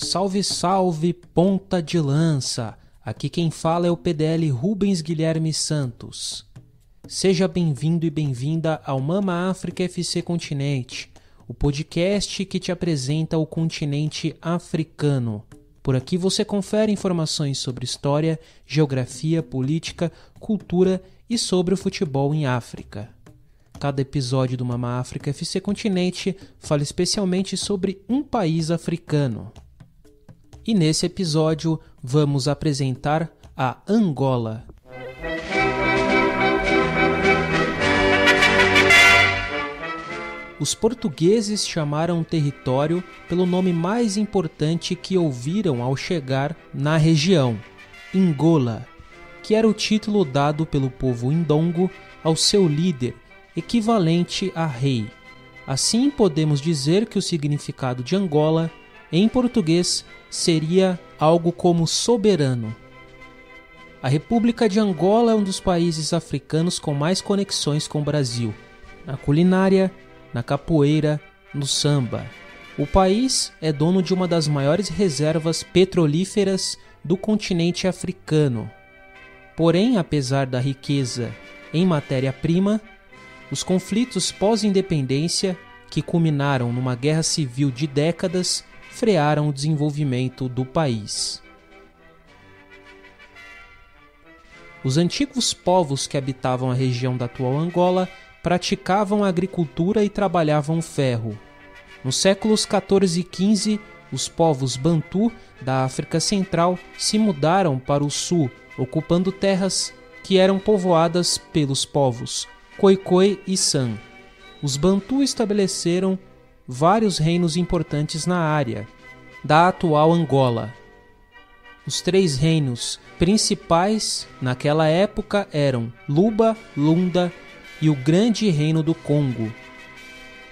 Salve, salve, ponta de lança! Aqui quem fala é o PDL Rubens Guilherme Santos. Seja bem-vindo e bem-vinda ao Mama África FC Continente, o podcast que te apresenta o continente africano. Por aqui você confere informações sobre história, geografia, política, cultura e sobre o futebol em África. Cada episódio do Mama África FC Continente fala especialmente sobre um país africano. E nesse episódio vamos apresentar a Angola. Os portugueses chamaram o território pelo nome mais importante que ouviram ao chegar na região, Ingola, que era o título dado pelo povo Indongo ao seu líder, equivalente a rei. Assim podemos dizer que o significado de Angola, em português, seria algo como soberano. A República de Angola é um dos países africanos com mais conexões com o Brasil, na culinária, na capoeira, no samba. O país é dono de uma das maiores reservas petrolíferas do continente africano. Porém, apesar da riqueza em matéria-prima, os conflitos pós-independência, que culminaram numa guerra civil de décadas, frearam o desenvolvimento do país. Os antigos povos que habitavam a região da atual Angola praticavam a agricultura e trabalhavam o ferro. Nos séculos 14 e 15, os povos Bantu da África Central se mudaram para o sul, ocupando terras que eram povoadas pelos povos Khoikhoi e San. Os Bantu estabeleceram vários reinos importantes na área da atual Angola. Os três reinos principais naquela época eram Luba, Lunda e o Grande Reino do Congo.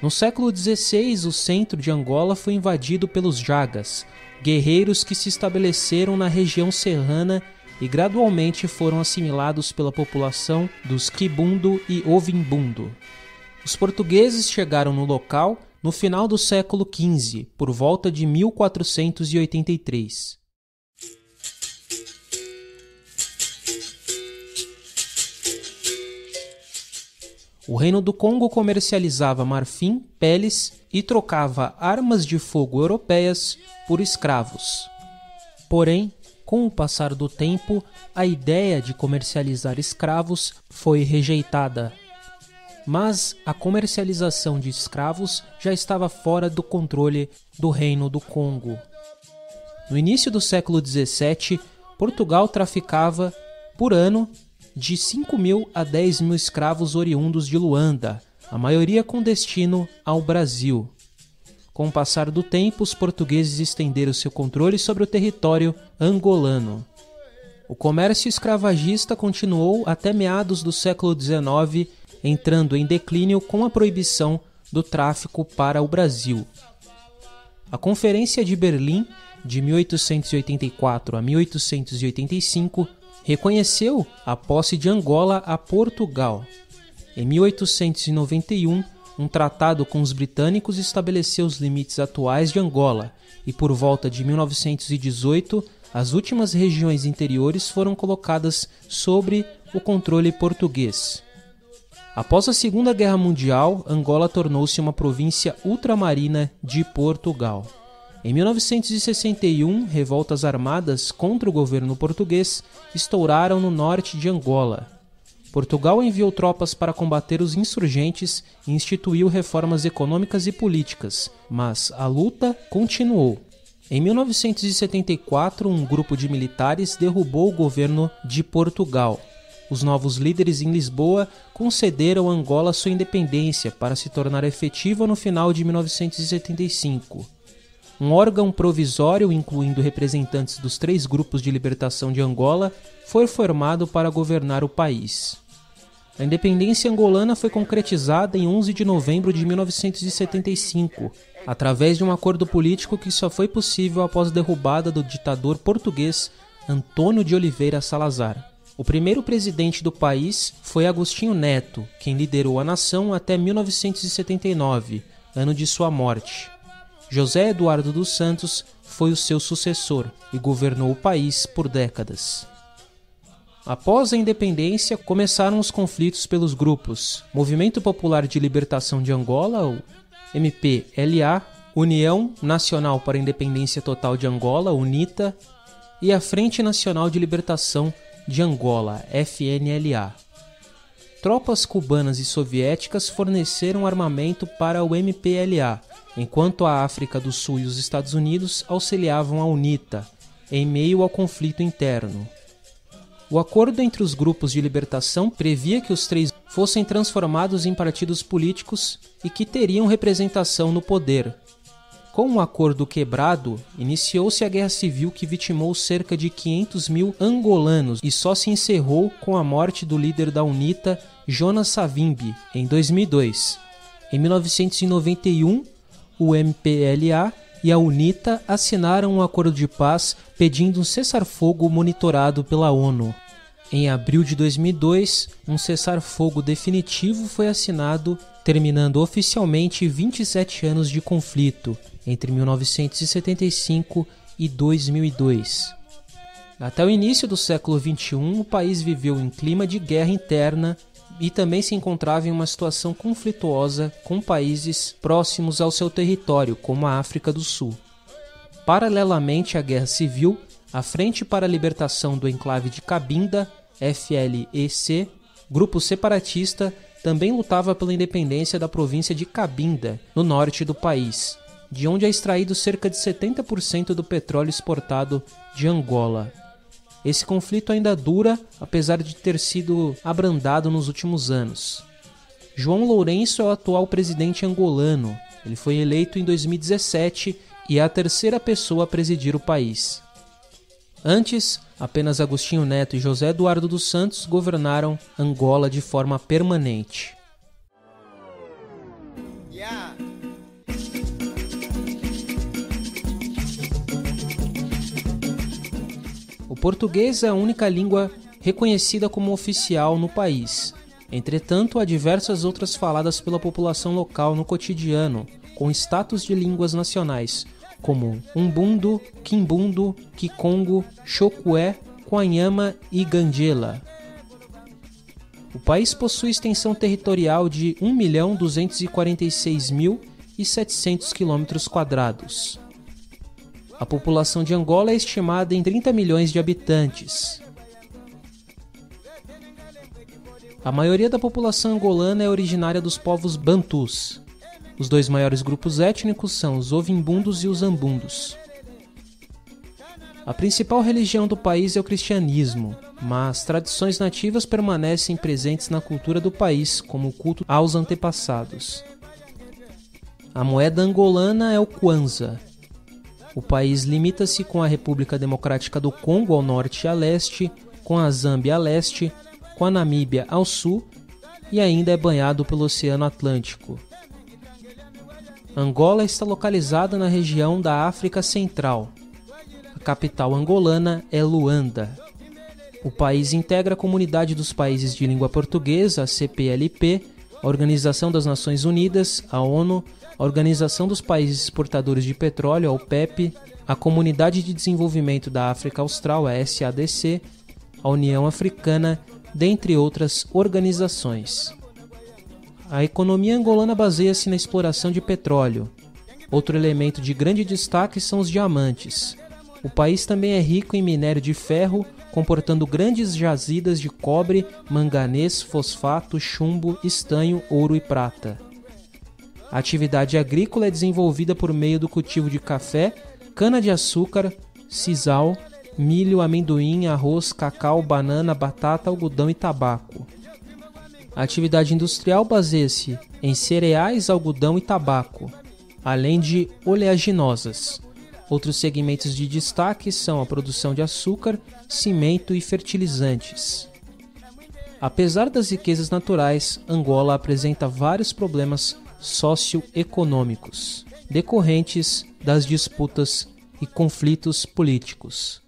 No século XVI, o centro de Angola foi invadido pelos Jagas, guerreiros que se estabeleceram na região serrana e gradualmente foram assimilados pela população dos Kibundo e Ovimbundo. Os portugueses chegaram no local no final do século XV, por volta de 1483. O Reino do Congo comercializava marfim, peles e trocava armas de fogo europeias por escravos. Porém, com o passar do tempo, a ideia de comercializar escravos foi rejeitada. Mas a comercialização de escravos já estava fora do controle do Reino do Congo. No início do século XVII, Portugal traficava, por ano, de 5.000 a 10.000 escravos oriundos de Luanda, a maioria com destino ao Brasil. Com o passar do tempo, os portugueses estenderam seu controle sobre o território angolano. O comércio escravagista continuou até meados do século XIX, entrando em declínio com a proibição do tráfico para o Brasil. A Conferência de Berlim, de 1884 a 1885, reconheceu a posse de Angola a Portugal. Em 1891, um tratado com os britânicos estabeleceu os limites atuais de Angola e, por volta de 1918, as últimas regiões interiores foram colocadas sob o controle português. Após a Segunda Guerra Mundial, Angola tornou-se uma província ultramarina de Portugal. Em 1961, revoltas armadas contra o governo português estouraram no norte de Angola. Portugal enviou tropas para combater os insurgentes e instituiu reformas econômicas e políticas, mas a luta continuou. Em 1974, um grupo de militares derrubou o governo de Portugal. Os novos líderes em Lisboa concederam a Angola sua independência para se tornar efetiva no final de 1975. Um órgão provisório, incluindo representantes dos três grupos de libertação de Angola, foi formado para governar o país. A independência angolana foi concretizada em 11 de novembro de 1975, através de um acordo político que só foi possível após a derrubada do ditador português Antônio de Oliveira Salazar. O primeiro presidente do país foi Agostinho Neto, quem liderou a nação até 1979, ano de sua morte. José Eduardo dos Santos foi o seu sucessor e governou o país por décadas. Após a independência, começaram os conflitos pelos grupos Movimento Popular de Libertação de Angola, o MPLA, União Nacional para a Independência Total de Angola, UNITA, e a Frente Nacional de Libertação de Angola, FNLA. Tropas cubanas e soviéticas forneceram armamento para o MPLA, enquanto a África do Sul e os Estados Unidos auxiliavam a UNITA, em meio ao conflito interno. O acordo entre os grupos de libertação previa que os três fossem transformados em partidos políticos e que teriam representação no poder. Com o acordo quebrado, iniciou-se a Guerra Civil que vitimou cerca de 500 mil angolanos e só se encerrou com a morte do líder da UNITA, Jonas Savimbi, em 2002. Em 1991, o MPLA e a UNITA assinaram um acordo de paz pedindo um cessar-fogo monitorado pela ONU. Em abril de 2002, um cessar-fogo definitivo foi assinado, terminando oficialmente 27 anos de conflito, entre 1975 e 2002. Até o início do século XXI, o país viveu em clima de guerra interna e também se encontrava em uma situação conflituosa com países próximos ao seu território, como a África do Sul. Paralelamente à Guerra Civil, a Frente para a Libertação do Enclave de Cabinda, FLEC, grupo separatista, também lutava pela independência da província de Cabinda, no norte do país, de onde é extraído cerca de 70% do petróleo exportado de Angola. Esse conflito ainda dura, apesar de ter sido abrandado nos últimos anos. João Lourenço é o atual presidente angolano. Ele foi eleito em 2017 e é a terceira pessoa a presidir o país. Antes, apenas Agostinho Neto e José Eduardo dos Santos governaram Angola de forma permanente. O português é a única língua reconhecida como oficial no país. Entretanto, há diversas outras faladas pela população local no cotidiano, com status de línguas nacionais, como Umbundo, Quimbundo, Kikongo, Chocué, Kwanyama e Gandjela. O país possui extensão territorial de 1.246.700 km². A população de Angola é estimada em 30 milhões de habitantes. A maioria da população angolana é originária dos povos bantus. Os dois maiores grupos étnicos são os ovimbundos e os ambundos. A principal religião do país é o cristianismo, mas tradições nativas permanecem presentes na cultura do país, como o culto aos antepassados. A moeda angolana é o kwanza. O país limita-se com a República Democrática do Congo ao norte e a leste, com a Zâmbia a leste, com a Namíbia ao sul e ainda é banhado pelo Oceano Atlântico. Angola está localizada na região da África Central. A capital angolana é Luanda. O país integra a Comunidade dos Países de Língua Portuguesa, a CPLP, a Organização das Nações Unidas, a ONU, a Organização dos Países Exportadores de Petróleo, a OPEP, a Comunidade de Desenvolvimento da África Austral, a SADC, a União Africana, dentre outras organizações. A economia angolana baseia-se na exploração de petróleo. Outro elemento de grande destaque são os diamantes. O país também é rico em minério de ferro, comportando grandes jazidas de cobre, manganês, fosfato, chumbo, estanho, ouro e prata. A atividade agrícola é desenvolvida por meio do cultivo de café, cana-de-açúcar, sisal, milho, amendoim, arroz, cacau, banana, batata, algodão e tabaco. A atividade industrial baseia-se em cereais, algodão e tabaco, além de oleaginosas. Outros segmentos de destaque são a produção de açúcar, cimento e fertilizantes. Apesar das riquezas naturais, Angola apresenta vários problemas socioeconômicos, decorrentes das disputas e conflitos políticos.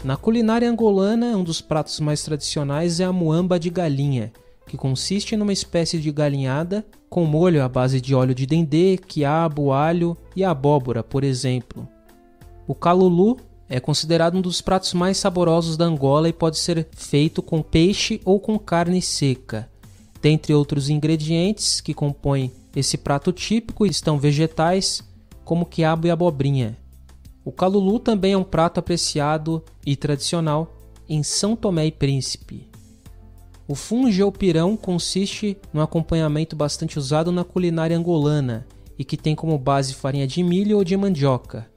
Na culinária angolana, um dos pratos mais tradicionais é a muamba de galinha, que consiste numa espécie de galinhada com molho à base de óleo de dendê, quiabo, alho e abóbora, por exemplo. O calulu é considerado um dos pratos mais saborosos da Angola e pode ser feito com peixe ou com carne seca. Dentre outros ingredientes que compõem esse prato típico estão vegetais, como quiabo e abobrinha. O calulu também é um prato apreciado e tradicional em São Tomé e Príncipe. O funge ou pirão consiste num acompanhamento bastante usado na culinária angolana e que tem como base farinha de milho ou de mandioca.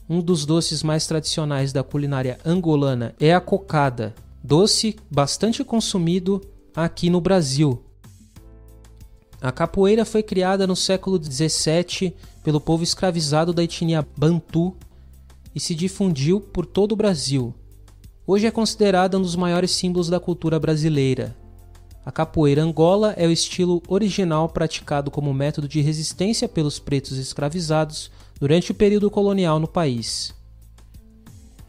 Um dos doces mais tradicionais da culinária angolana é a cocada, doce bastante consumido aqui no Brasil. A capoeira foi criada no século XVII pelo povo escravizado da etnia Bantu e se difundiu por todo o Brasil. Hoje é considerada um dos maiores símbolos da cultura brasileira. A capoeira Angola é o estilo original praticado como método de resistência pelos pretos escravizados durante o período colonial no país.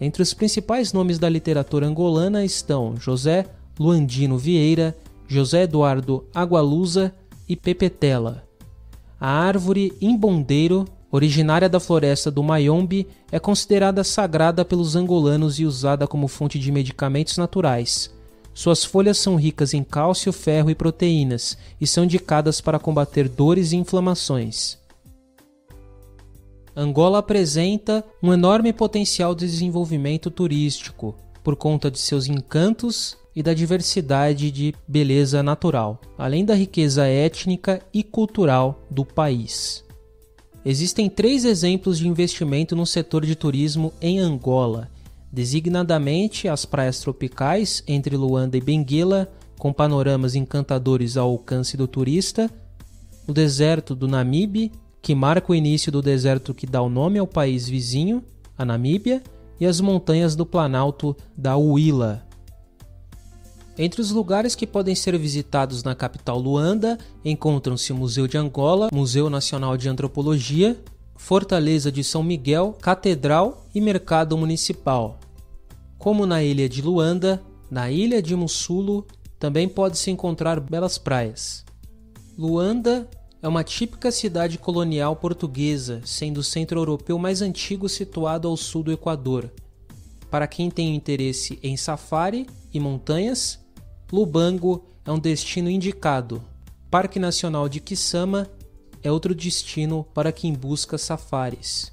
Entre os principais nomes da literatura angolana estão José Luandino Vieira, José Eduardo Agualusa e Pepetela. A árvore imbondeiro, originária da floresta do Mayombe, é considerada sagrada pelos angolanos e usada como fonte de medicamentos naturais. Suas folhas são ricas em cálcio, ferro e proteínas e são indicadas para combater dores e inflamações. Angola apresenta um enorme potencial de desenvolvimento turístico por conta de seus encantos e da diversidade de beleza natural, além da riqueza étnica e cultural do país. Existem 3 exemplos de investimento no setor de turismo em Angola, designadamente as praias tropicais entre Luanda e Benguela, com panoramas encantadores ao alcance do turista, o deserto do Namibe, que marca o início do deserto que dá o nome ao país vizinho, a Namíbia, e as montanhas do Planalto da Huila. Entre os lugares que podem ser visitados na capital Luanda, encontram-se o Museu de Angola, Museu Nacional de Antropologia, Fortaleza de São Miguel, Catedral e Mercado Municipal. Como na ilha de Luanda, na ilha de Mussulo também pode-se encontrar belas praias. Luanda é uma típica cidade colonial portuguesa, sendo o centro europeu mais antigo situado ao sul do Equador. Para quem tem interesse em safari e montanhas, Lubango é um destino indicado. Parque Nacional de Kisama é outro destino para quem busca safaris.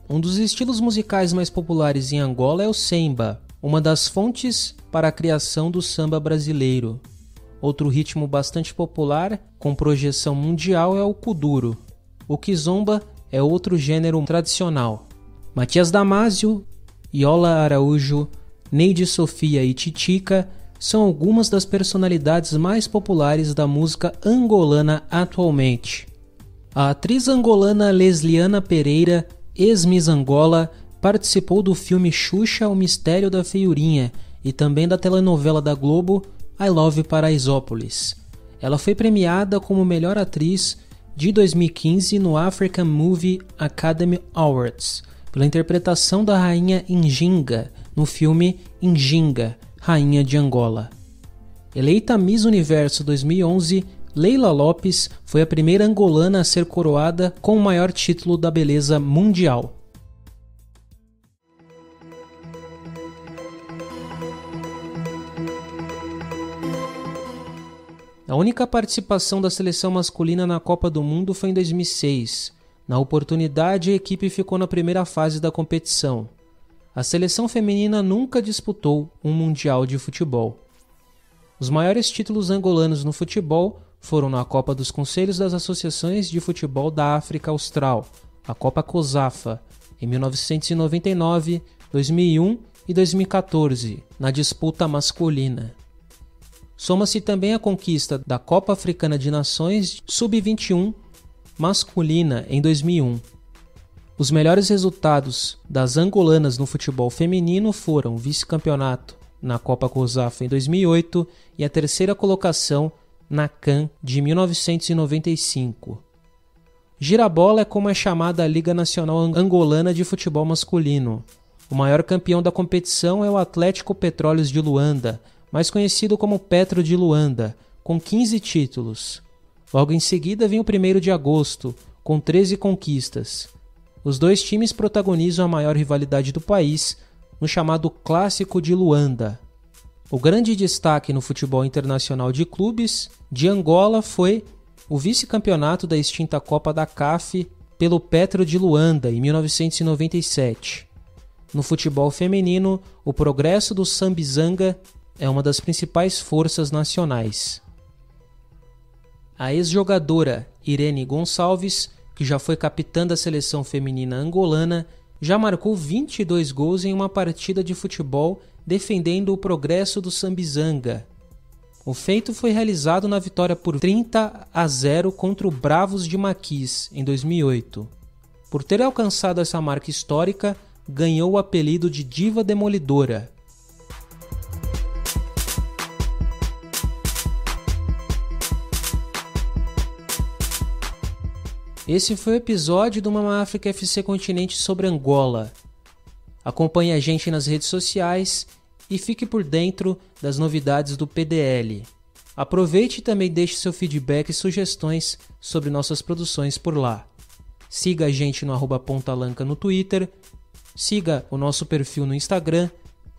Um dos estilos musicais mais populares em Angola é o semba, uma das fontes para a criação do samba brasileiro. Outro ritmo bastante popular, com projeção mundial, é o kuduro. O kizomba é outro gênero tradicional. Matias Damasio, Iola Araújo, Neide Sofia e Titica são algumas das personalidades mais populares da música angolana atualmente. A atriz angolana Lesliana Pereira, ex-Miss Angola, participou do filme Xuxa, O Mistério da Feiurinha e também da telenovela da Globo I Love Paraisópolis. Ela foi premiada como melhor atriz de 2015 no African Movie Academy Awards pela interpretação da rainha Injinga no filme Injinga, Rainha de Angola. Eleita Miss Universo 2011, Leila Lopes foi a primeira angolana a ser coroada com o maior título da beleza mundial. A única participação da seleção masculina na Copa do Mundo foi em 2006. Na oportunidade, a equipe ficou na primeira fase da competição. A seleção feminina nunca disputou um Mundial de Futebol. Os maiores títulos angolanos no futebol foram na Copa dos Conselhos das Associações de Futebol da África Austral, a Copa COSAFA, em 1999, 2001 e 2014, na disputa masculina. Soma-se também a conquista da Copa Africana de Nações Sub-21 masculina em 2001. Os melhores resultados das angolanas no futebol feminino foram o vice-campeonato na Copa COSAFA em 2008 e a terceira colocação na CAN de 1995. Girabola é como é chamada a Liga Nacional Angolana de Futebol Masculino. O maior campeão da competição é o Atlético Petróleos de Luanda, mais conhecido como Petro de Luanda, com 15 títulos. Logo em seguida vem o 1º de agosto, com 13 conquistas. Os dois times protagonizam a maior rivalidade do país, no chamado Clássico de Luanda. O grande destaque no futebol internacional de clubes de Angola foi o vice-campeonato da extinta Copa da CAF pelo Petro de Luanda, em 1997. No futebol feminino, o progresso do Sambizanga é uma das principais forças nacionais. A ex-jogadora Irene Gonçalves, que já foi capitã da seleção feminina angolana, já marcou 22 gols em uma partida de futebol defendendo o progresso do Sambizanga. O feito foi realizado na vitória por 30-0 contra o Bravos de Maquis, em 2008. Por ter alcançado essa marca histórica, ganhou o apelido de Diva Demolidora. Esse foi o episódio do Mama África FC Continente sobre Angola. Acompanhe a gente nas redes sociais e fique por dentro das novidades do PDL. Aproveite e também deixe seu feedback e sugestões sobre nossas produções por lá. Siga a gente no @pontalanca no Twitter, siga o nosso perfil no Instagram,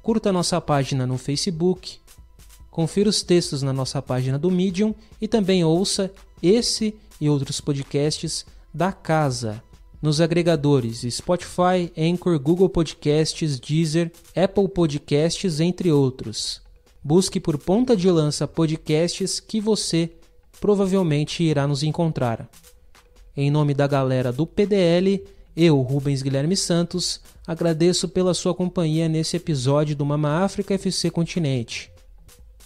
curta a nossa página no Facebook, confira os textos na nossa página do Medium e também ouça esse e outros podcasts da casa nos agregadores Spotify, Anchor, Google Podcasts, Deezer, Apple Podcasts, entre outros. Busque por Ponta de Lança Podcasts que você provavelmente irá nos encontrar. Em nome da galera do PDL, eu, Rubens Guilherme Santos, agradeço pela sua companhia nesse episódio do Mama África FC Continente.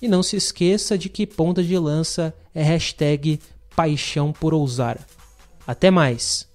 E não se esqueça de que Ponta de Lança é #paixão por ousar. Até mais!